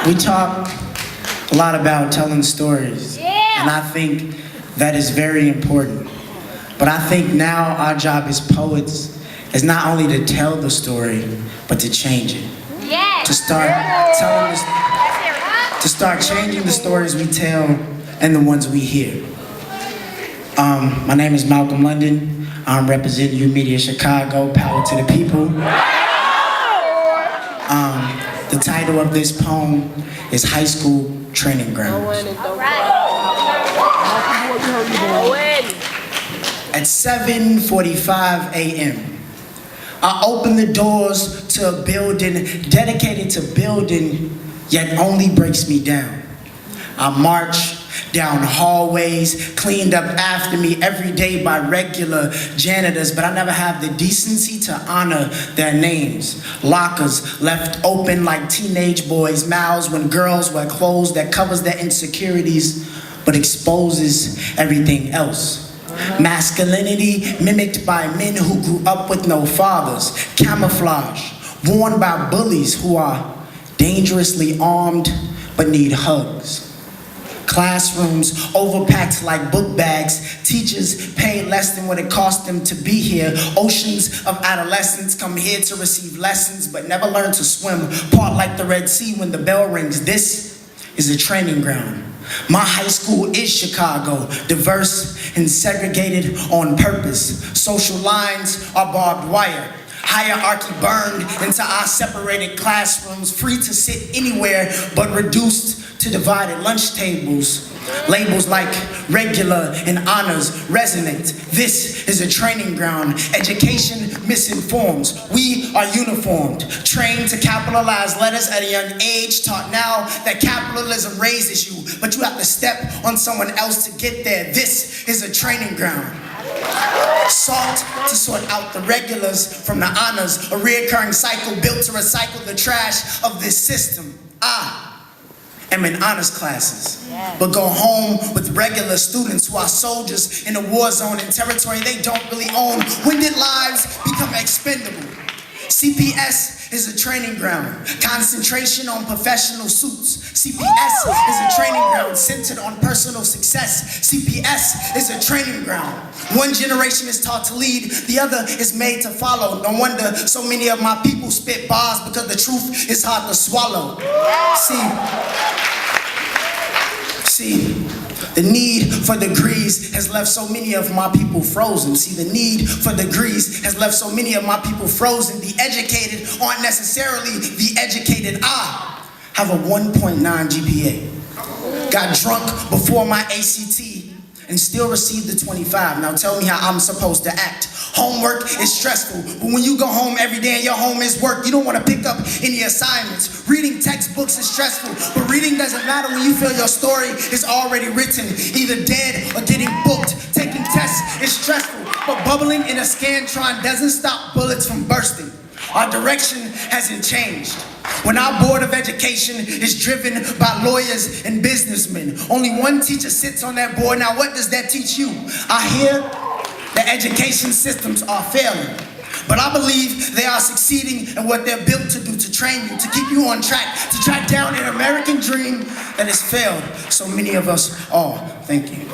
We talk a lot about telling stories, and I think that is very important. But I think now our job as poets is not only to tell the story, but to change it. To start telling this, to start changing the stories we tell and the ones we hear. My name is Malcolm London. I'm representing YOUmedia Chicago, Power to the People. The title of this poem is High School Training Grounds. At 7:45 a.m., I opened the doors to a building dedicated to building, yet only breaks me down. I march down hallways, cleaned up after me every day by regular janitors, but I never have the decency to honor their names. Lockers left open like teenage boys' mouths when girls wear clothes that covers their insecurities but exposes everything else. Masculinity mimicked by men who grew up with no fathers. Camouflage worn by bullies who are dangerously armed but need hugs. Classrooms overpacked like book bags. Teachers pay less than what it cost them to be here. Oceans of adolescents come here to receive lessons but never learn to swim. Part like the Red Sea when the bell rings. This is a training ground. My high school is Chicago, diverse and segregated on purpose. Social lines are barbed wire. Hierarchy burned into our separated classrooms, free to sit anywhere but reduced to divided lunch tables. Labels like regular and honors resonate. This is a training ground. Education misinforms. We are uniformed, trained to capitalize letters at a young age, taught now that capitalism raises you, but you have to step on someone else to get there. This is a training ground. Sought to sort out the regulars from the honors, a reoccurring cycle built to recycle the trash of this system. I'm in honors classes, but go home with regular students who are soldiers in a war zone in territory they don't really own. When did lives become expendable? CPS is a training ground, concentration on professional suits. CPS is a training ground centered on personal success. CPS is a training ground. One generation is taught to lead, the other is made to follow. No wonder so many of my people spit bars because the truth is hard to swallow. See, the need for degrees has left so many of my people frozen. See, the need for degrees has left so many of my people frozen. The educated aren't necessarily the educated. I have a 1.9 GPA. Got drunk before my ACT and still received the 25. Now tell me how I'm supposed to act. Homework is stressful, but when you go home every day and your home is work, you don't want to pick up any assignments. Reading textbooks is stressful, but reading doesn't matter when you feel your story is already written, either dead or getting booked. Taking tests is stressful, but bubbling in a Scantron doesn't stop bullets from bursting. Our direction hasn't changed. When our Board of Education is driven by lawyers and businessmen, only one teacher sits on that board. Now what does that teach you? I hear the education systems are failing, but I believe they are succeeding in what they're built to do, to train you, to keep you on track, to track down an American dream that has failed so many of us all. Thank you.